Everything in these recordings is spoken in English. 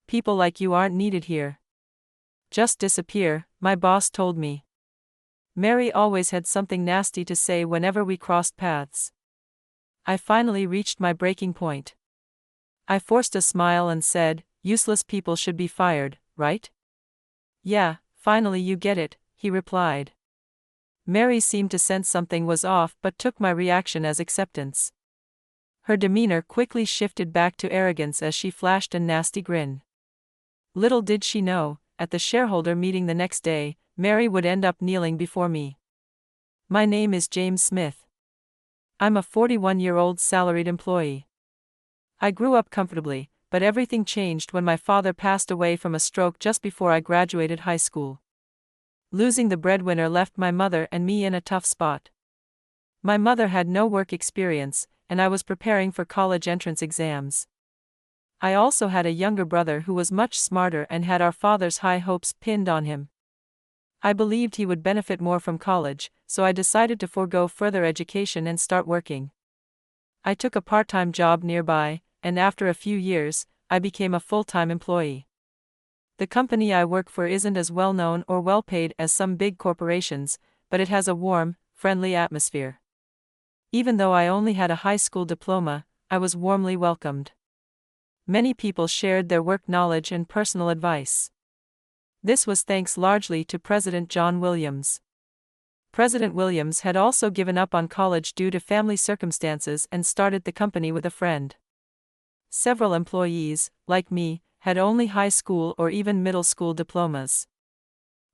People like you aren't needed here. Just disappear, my boss told me. Mary always had something nasty to say whenever we crossed paths. I finally reached my breaking point. I forced a smile and said, "Useless people should be fired, right?" "Yeah, finally you get it," he replied. Mary seemed to sense something was off but took my reaction as acceptance. Her demeanor quickly shifted back to arrogance as she flashed a nasty grin. Little did she know, at the shareholder meeting the next day, Mary would end up kneeling before me. "My name is James Smith. I'm a 41-year-old salaried employee. I grew up comfortably, but everything changed when my father passed away from a stroke just before I graduated high school. Losing the breadwinner left my mother and me in a tough spot. My mother had no work experience, and I was preparing for college entrance exams. I also had a younger brother who was much smarter and had our father's high hopes pinned on him. I believed he would benefit more from college, so I decided to forego further education and start working. I took a part-time job nearby, and after a few years, I became a full-time employee. The company I work for isn't as well-known or well-paid as some big corporations, but it has a warm, friendly atmosphere. Even though I only had a high school diploma, I was warmly welcomed. Many people shared their work knowledge and personal advice. This was thanks largely to President John Williams. President Williams had also given up on college due to family circumstances and started the company with a friend. Several employees, like me, had only high school or even middle school diplomas.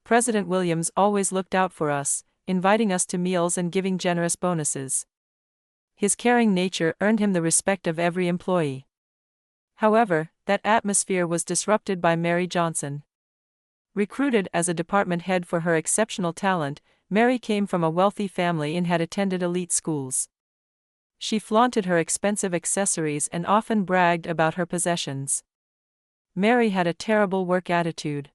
President Williams always looked out for us, inviting us to meals and giving generous bonuses. His caring nature earned him the respect of every employee. However, that atmosphere was disrupted by Mary Johnson. Recruited as a department head for her exceptional talent, Mary came from a wealthy family and had attended elite schools. She flaunted her expensive accessories and often bragged about her possessions. Mary had a terrible work attitude.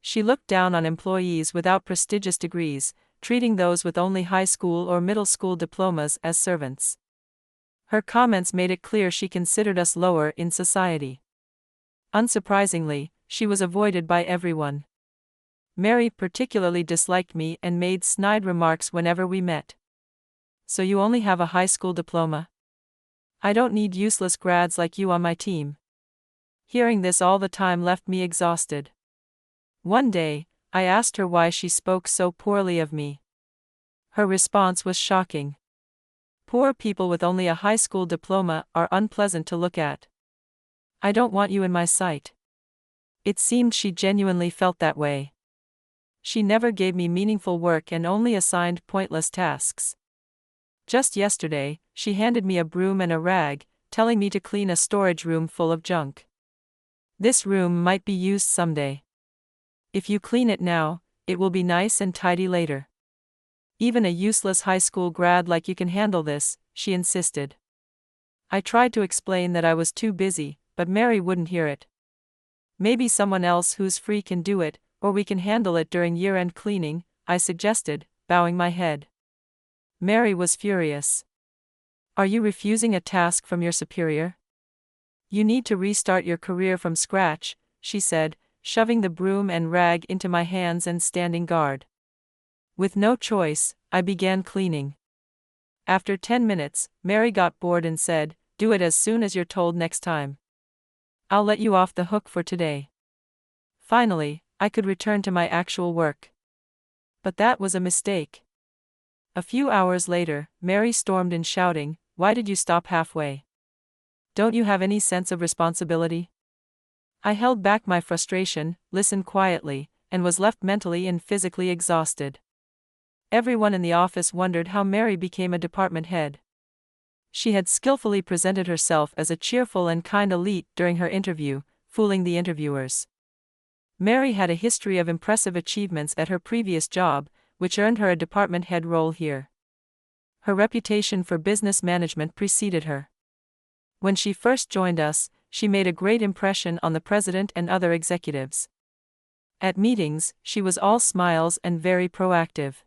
She looked down on employees without prestigious degrees, treating those with only high school or middle school diplomas as servants. Her comments made it clear she considered us lower in society. Unsurprisingly, she was avoided by everyone. Mary particularly disliked me and made snide remarks whenever we met. "So you only have a high school diploma? I don't need useless grads like you on my team." Hearing this all the time left me exhausted. One day, I asked her why she spoke so poorly of me. Her response was shocking. "Poor people with only a high school diploma are unpleasant to look at. I don't want you in my sight." It seemed she genuinely felt that way. She never gave me meaningful work and only assigned pointless tasks. Just yesterday, she handed me a broom and a rag, telling me to clean a storage room full of junk. "This room might be used someday. If you clean it now, it will be nice and tidy later. Even a useless high school grad like you can handle this," she insisted. I tried to explain that I was too busy, but Mary wouldn't hear it. "Maybe someone else who's free can do it, or we can handle it during year-end cleaning," I suggested, bowing my head. Mary was furious. "Are you refusing a task from your superior? You need to restart your career from scratch," she said, shoving the broom and rag into my hands and standing guard. With no choice, I began cleaning. After 10 minutes, Mary got bored and said, "Do it as soon as you're told next time. I'll let you off the hook for today." Finally, I could return to my actual work. But that was a mistake. A few hours later, Mary stormed in shouting, "Why did you stop halfway? Don't you have any sense of responsibility?" I held back my frustration, listened quietly, and was left mentally and physically exhausted. Everyone in the office wondered how Mary became a department head. She had skillfully presented herself as a cheerful and kind elite during her interview, fooling the interviewers. Mary had a history of impressive achievements at her previous job, which earned her a department head role here. Her reputation for business management preceded her. When she first joined us, she made a great impression on the president and other executives. At meetings, she was all smiles and very proactive.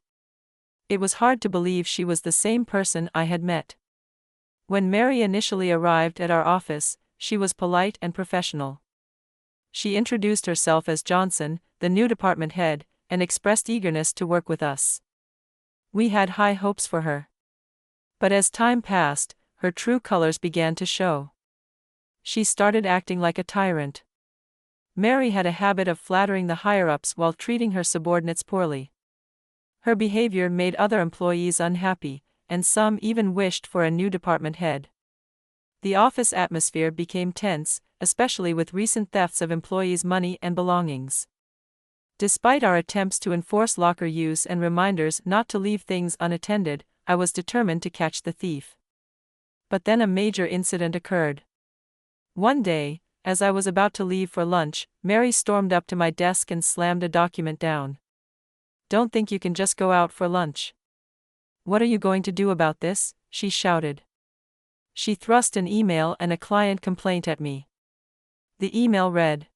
It was hard to believe she was the same person I had met. When Mary initially arrived at our office, she was polite and professional. She introduced herself as Johnson, the new department head, and expressed eagerness to work with us. We had high hopes for her. But as time passed, her true colors began to show. She started acting like a tyrant. Mary had a habit of flattering the higher-ups while treating her subordinates poorly. Her behavior made other employees unhappy, and some even wished for a new department head. The office atmosphere became tense, especially with recent thefts of employees' money and belongings. Despite our attempts to enforce locker use and reminders not to leave things unattended, I was determined to catch the thief. But then a major incident occurred. One day, as I was about to leave for lunch, Mary stormed up to my desk and slammed a document down. "Don't think you can just go out for lunch. What are you going to do about this?" she shouted. She thrust an email and a client complaint at me. The email read,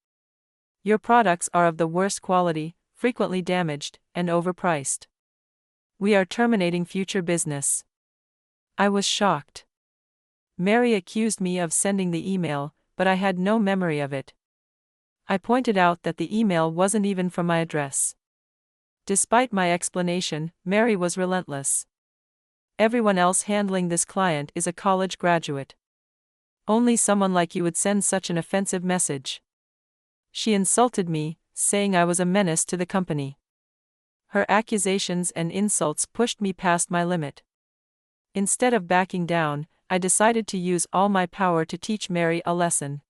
"Your products are of the worst quality, frequently damaged, and overpriced. We are terminating future business." I was shocked. Mary accused me of sending the email, but I had no memory of it. I pointed out that the email wasn't even from my address. Despite my explanation, Mary was relentless. "Everyone else handling this client is a college graduate. Only someone like you would send such an offensive message." She insulted me, saying I was a menace to the company. Her accusations and insults pushed me past my limit. Instead of backing down, I decided to use all my power to teach Mary a lesson.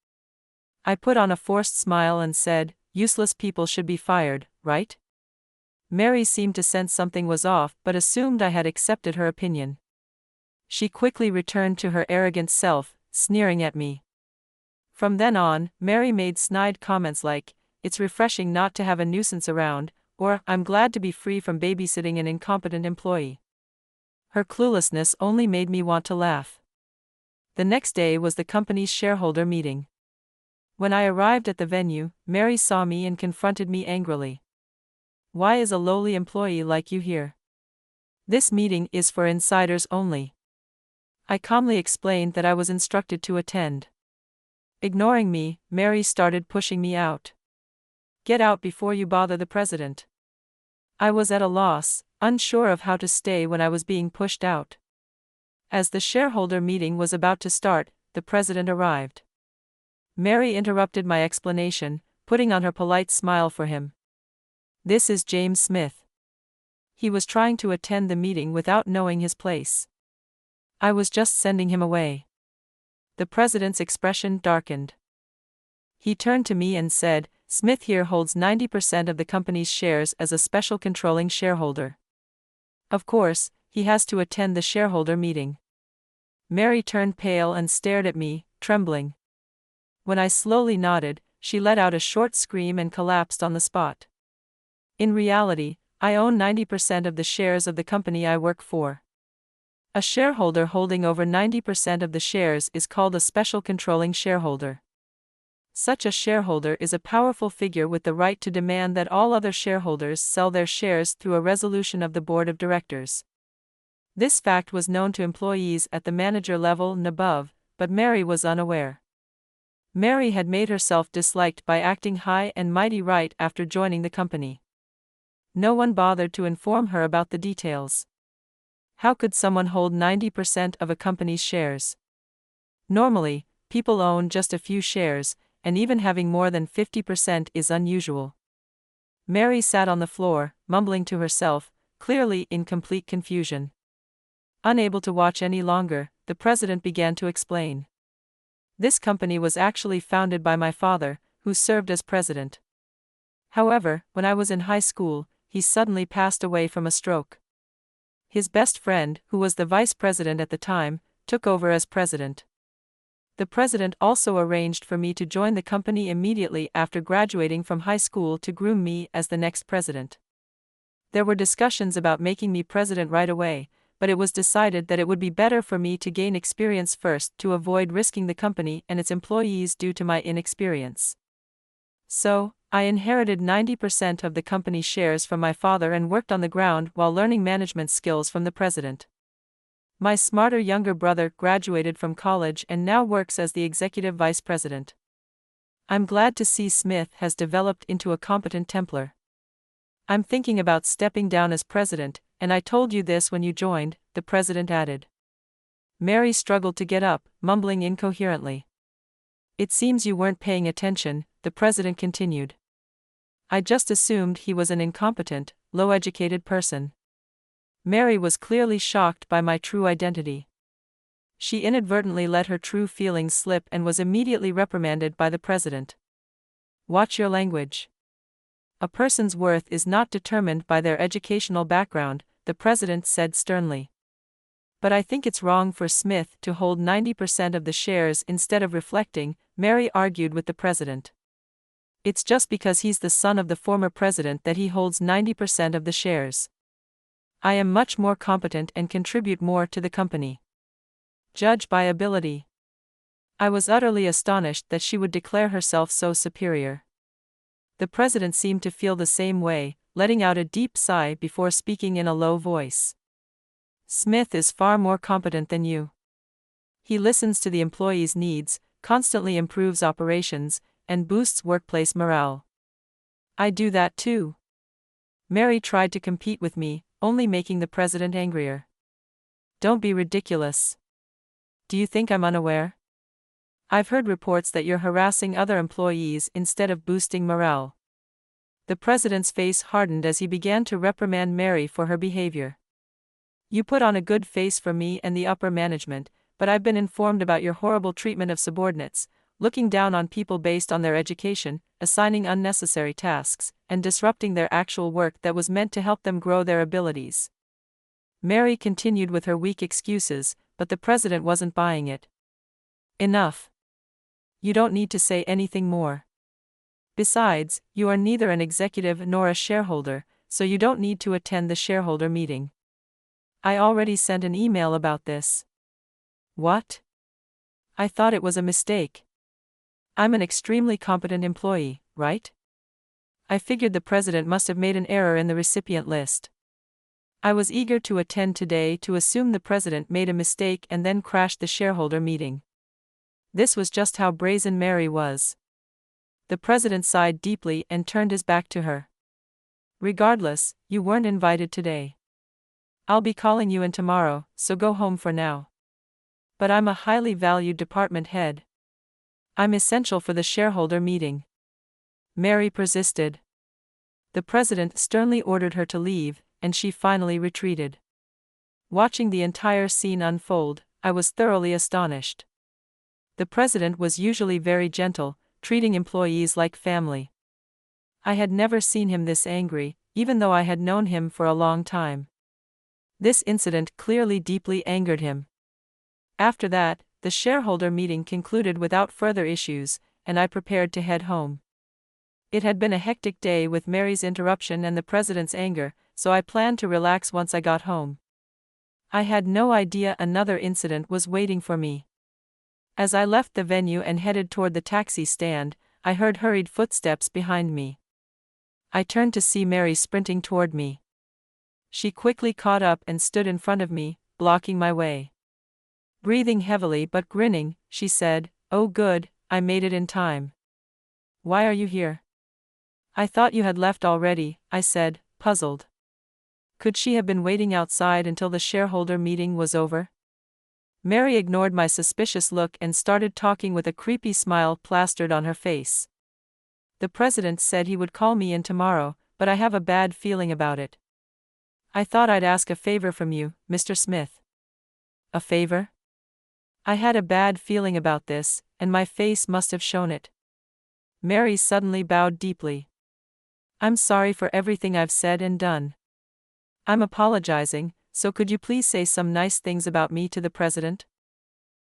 I put on a forced smile and said, "Useless people should be fired, right?" Mary seemed to sense something was off but assumed I had accepted her opinion. She quickly returned to her arrogant self, sneering at me. From then on, Mary made snide comments like, "It's refreshing not to have a nuisance around," or "I'm glad to be free from babysitting an incompetent employee." Her cluelessness only made me want to laugh. The next day was the company's shareholder meeting. When I arrived at the venue, Mary saw me and confronted me angrily. "Why is a lowly employee like you here? This meeting is for insiders only." I calmly explained that I was instructed to attend. Ignoring me, Mary started pushing me out. "Get out before you bother the president." I was at a loss, unsure of how to stay when I was being pushed out. As the shareholder meeting was about to start, the president arrived. Mary interrupted my explanation, putting on her polite smile for him. "This is James Smith." He was trying to attend the meeting without knowing his place. I was just sending him away. The president's expression darkened. He turned to me and said, "Smith here holds 90% of the company's shares as a special controlling shareholder. Of course, he has to attend the shareholder meeting." Mary turned pale and stared at me, trembling. When I slowly nodded, she let out a short scream and collapsed on the spot. In reality, I own 90% of the shares of the company I work for. A shareholder holding over 90% of the shares is called a special controlling shareholder. Such a shareholder is a powerful figure with the right to demand that all other shareholders sell their shares through a resolution of the board of directors. This fact was known to employees at the manager level and above, but Mary was unaware. Mary had made herself disliked by acting high and mighty right after joining the company. No one bothered to inform her about the details. How could someone hold 90% of a company's shares? Normally, people own just a few shares, and even having more than 50% is unusual. Mary sat on the floor, mumbling to herself, clearly in complete confusion. Unable to watch any longer, the president began to explain. This company was actually founded by my father, who served as president. However, when I was in high school, he suddenly passed away from a stroke. His best friend, who was the vice president at the time, took over as president. The president also arranged for me to join the company immediately after graduating from high school to groom me as the next president. There were discussions about making me president right away, but it was decided that it would be better for me to gain experience first to avoid risking the company and its employees due to my inexperience. So, I inherited 90% of the company's shares from my father and worked on the ground while learning management skills from the president. My smarter younger brother graduated from college and now works as the executive vice president. I'm glad to see Smith has developed into a competent Templar. I'm thinking about stepping down as president, and I told you this when you joined, the president added. Mary struggled to get up, mumbling incoherently. It seems you weren't paying attention, the president continued. I just assumed he was an incompetent, low-educated person. Mary was clearly shocked by my true identity. She inadvertently let her true feelings slip and was immediately reprimanded by the president. Watch your language. A person's worth is not determined by their educational background, the president said sternly. But I think it's wrong for Smith to hold 90% of the shares instead of reflecting, Mary argued with the president. It's just because he's the son of the former president that he holds 90% of the shares. I am much more competent and contribute more to the company. Judge by ability. I was utterly astonished that she would declare herself so superior. The president seemed to feel the same way, letting out a deep sigh before speaking in a low voice. Smith is far more competent than you. He listens to the employees' needs, constantly improves operations, and boosts workplace morale. I do that too. Mary tried to compete with me, only making the president angrier. Don't be ridiculous. Do you think I'm unaware? I've heard reports that you're harassing other employees instead of boosting morale. The president's face hardened as he began to reprimand Mary for her behavior. You put on a good face for me and the upper management, but I've been informed about your horrible treatment of subordinates, looking down on people based on their education, assigning unnecessary tasks, and disrupting their actual work that was meant to help them grow their abilities. Mary continued with her weak excuses, but the president wasn't buying it. Enough. You don't need to say anything more. Besides, you are neither an executive nor a shareholder, so you don't need to attend the shareholder meeting. I already sent an email about this. What? I thought it was a mistake. I'm an extremely competent employee, right? I figured the president must have made an error in the recipient list. I was eager to attend today to assume the president made a mistake and then crashed the shareholder meeting. This was just how brazen Mary was. The president sighed deeply and turned his back to her. Regardless, you weren't invited today. I'll be calling you in tomorrow, so go home for now. But I'm a highly valued department head. I'm essential for the shareholder meeting. Mary persisted. The president sternly ordered her to leave, and she finally retreated. Watching the entire scene unfold, I was thoroughly astonished. The president was usually very gentle, treating employees like family. I had never seen him this angry, even though I had known him for a long time. This incident clearly deeply angered him. After that, the shareholder meeting concluded without further issues, and I prepared to head home. It had been a hectic day with Mary's interruption and the president's anger, so I planned to relax once I got home. I had no idea another incident was waiting for me. As I left the venue and headed toward the taxi stand, I heard hurried footsteps behind me. I turned to see Mary sprinting toward me. She quickly caught up and stood in front of me, blocking my way. Breathing heavily but grinning, she said, "Oh good, I made it in time." "Why are you here?" "I thought you had left already," I said, puzzled. Could she have been waiting outside until the shareholder meeting was over? Mary ignored my suspicious look and started talking with a creepy smile plastered on her face. "The president said he would call me in tomorrow, but I have a bad feeling about it. I thought I'd ask a favor from you, Mr. Smith." "A favor?" I had a bad feeling about this, and my face must have shown it. Mary suddenly bowed deeply. "I'm sorry for everything I've said and done. I'm apologizing, so could you please say some nice things about me to the president?"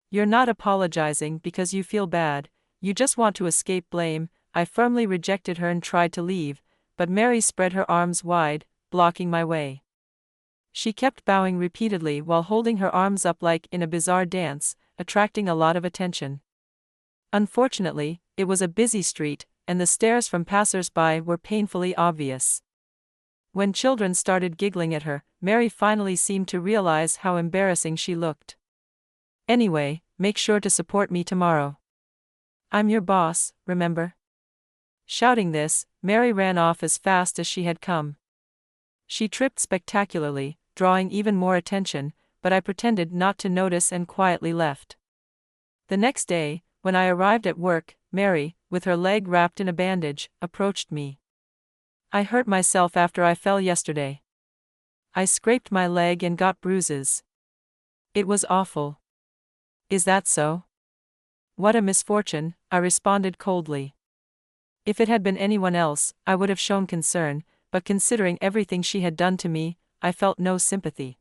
"You're not apologizing because you feel bad, you just want to escape blame." I firmly rejected her and tried to leave, but Mary spread her arms wide, blocking my way. She kept bowing repeatedly while holding her arms up like in a bizarre dance, attracting a lot of attention. Unfortunately, it was a busy street, and the stares from passers-by were painfully obvious. When children started giggling at her, Mary finally seemed to realize how embarrassing she looked. "Anyway, make sure to support me tomorrow." I'm your boss, remember? Shouting this, Mary ran off as fast as she had come. She tripped spectacularly, drawing even more attention, but I pretended not to notice and quietly left. The next day, when I arrived at work, Mary, with her leg wrapped in a bandage, approached me. I hurt myself after I fell yesterday. I scraped my leg and got bruises. It was awful. Is that so? What a misfortune, I responded coldly. If it had been anyone else, I would have shown concern, but considering everything she had done to me, I felt no sympathy.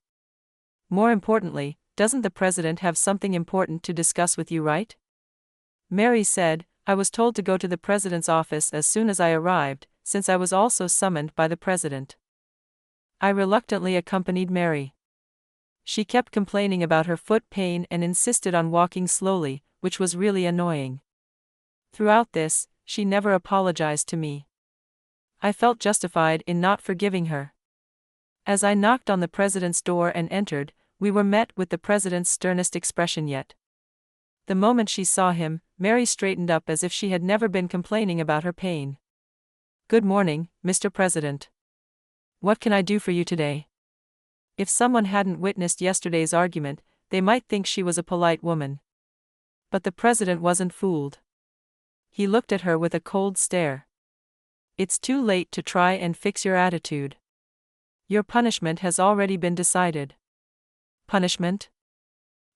More importantly, doesn't the president have something important to discuss with you, right? Mary said. I was told to go to the president's office as soon as I arrived, since I was also summoned by the president. I reluctantly accompanied Mary. She kept complaining about her foot pain and insisted on walking slowly, which was really annoying. Throughout this, she never apologized to me. I felt justified in not forgiving her. As I knocked on the president's door and entered, we were met with the president's sternest expression yet. The moment she saw him, Mary straightened up as if she had never been complaining about her pain. Good morning, Mr. President. What can I do for you today? If someone hadn't witnessed yesterday's argument, they might think she was a polite woman. But the president wasn't fooled. He looked at her with a cold stare. It's too late to try and fix your attitude. Your punishment has already been decided. Punishment?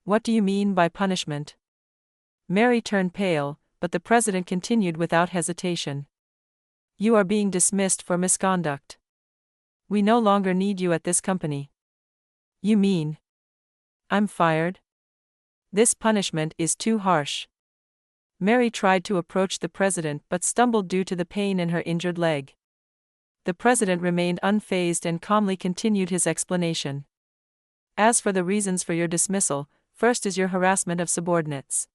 What do you mean by punishment? Mary turned pale, but the president continued without hesitation. You are being dismissed for misconduct. We no longer need you at this company. You mean I'm fired? This punishment is too harsh. Mary tried to approach the president but stumbled due to the pain in her injured leg. The president remained unfazed and calmly continued his explanation. As for the reasons for your dismissal, first is your harassment of subordinates.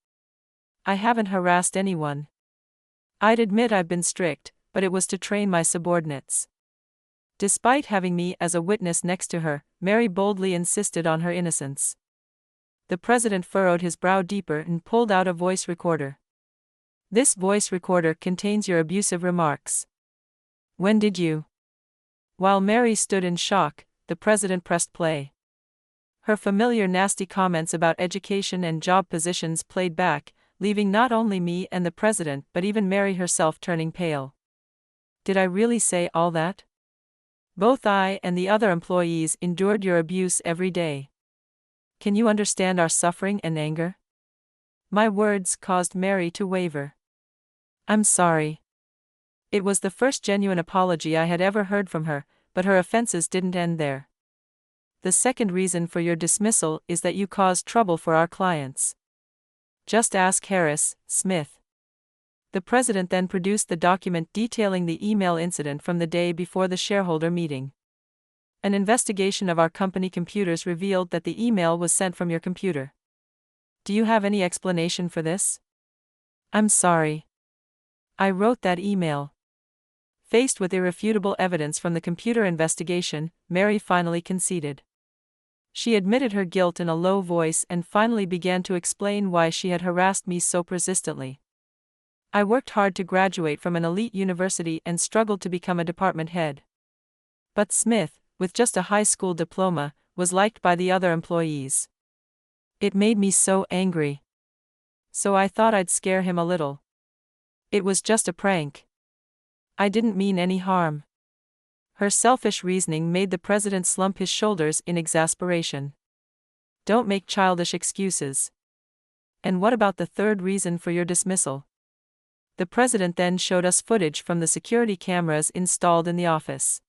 I haven't harassed anyone. I'd admit I've been strict, but it was to train my subordinates. Despite having me as a witness next to her, Mary boldly insisted on her innocence. The president furrowed his brow deeper and pulled out a voice recorder. This voice recorder contains your abusive remarks. When did you? While Mary stood in shock, the president pressed play. Her familiar nasty comments about education and job positions played back, leaving not only me and the president but even Mary herself turning pale. Did I really say all that? Both I and the other employees endured your abuse every day. Can you understand our suffering and anger? My words caused Mary to waver. I'm sorry. It was the first genuine apology I had ever heard from her, but her offenses didn't end there. The second reason for your dismissal is that you caused trouble for our clients. Just ask Harris, Smith. The president then produced the document detailing the email incident from the day before the shareholder meeting. An investigation of our company computers revealed that the email was sent from your computer. Do you have any explanation for this? I'm sorry. I wrote that email. Faced with irrefutable evidence from the computer investigation, Mary finally conceded. She admitted her guilt in a low voice and finally began to explain why she had harassed me so persistently. I worked hard to graduate from an elite university and struggled to become a department head. But Smith, with just a high school diploma, was liked by the other employees. It made me so angry. So I thought I'd scare him a little. It was just a prank. I didn't mean any harm. Her selfish reasoning made the president slump his shoulders in exasperation. Don't make childish excuses. And what about the third reason for your dismissal? The president then showed us footage from the security cameras installed in the office.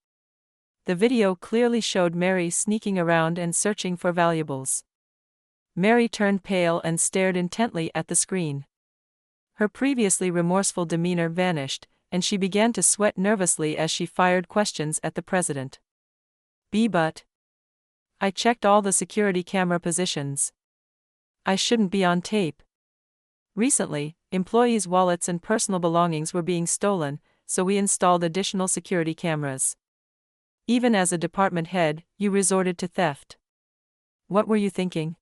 The video clearly showed Mary sneaking around and searching for valuables. Mary turned pale and stared intently at the screen. Her previously remorseful demeanor vanished, and she began to sweat nervously as she fired questions at the president. But I checked all the security camera positions. I shouldn't be on tape. Recently, employees' wallets and personal belongings were being stolen, so we installed additional security cameras. Even as a department head, you resorted to theft. What were you thinking?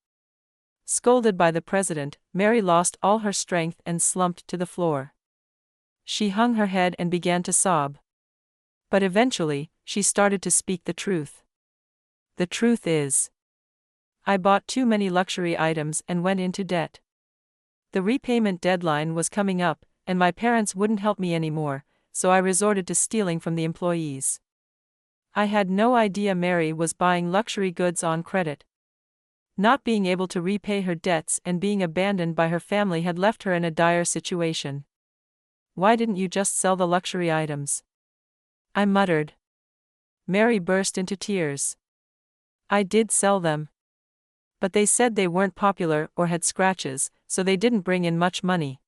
Scolded by the president, Mary lost all her strength and slumped to the floor. She hung her head and began to sob. But eventually, she started to speak the truth. The truth is, I bought too many luxury items and went into debt. The repayment deadline was coming up, and my parents wouldn't help me anymore, so I resorted to stealing from the employees. I had no idea Mary was buying luxury goods on credit. Not being able to repay her debts and being abandoned by her family had left her in a dire situation. Why didn't you just sell the luxury items? I muttered. Mary burst into tears. I did sell them. But they said they weren't popular or had scratches, so they didn't bring in much money.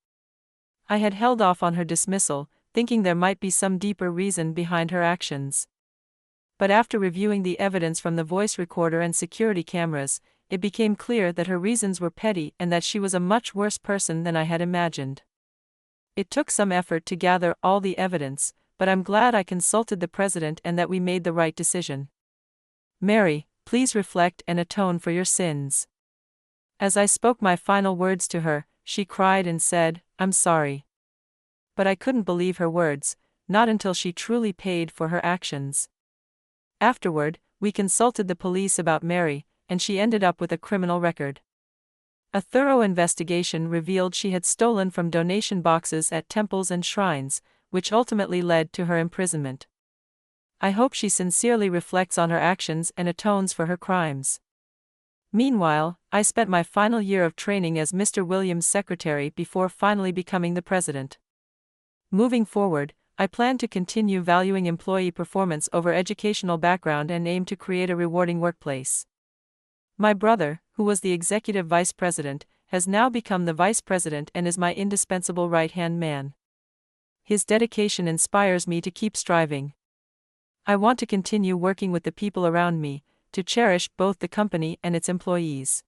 I had held off on her dismissal, thinking there might be some deeper reason behind her actions. But after reviewing the evidence from the voice recorder and security cameras, it became clear that her reasons were petty and that she was a much worse person than I had imagined. It took some effort to gather all the evidence, but I'm glad I consulted the president and that we made the right decision. Mary, please reflect and atone for your sins. As I spoke my final words to her, she cried and said, I'm sorry. But I couldn't believe her words, not until she truly paid for her actions. Afterward, we consulted the police about Mary, and she ended up with a criminal record. A thorough investigation revealed she had stolen from donation boxes at temples and shrines, which ultimately led to her imprisonment. I hope she sincerely reflects on her actions and atones for her crimes. Meanwhile, I spent my final year of training as Mr. Williams' secretary before finally becoming the president. Moving forward, I plan to continue valuing employee performance over educational background and aim to create a rewarding workplace. My brother, who was the executive vice president, has now become the vice president and is my indispensable right-hand man. His dedication inspires me to keep striving. I want to continue working with the people around me, to cherish both the company and its employees.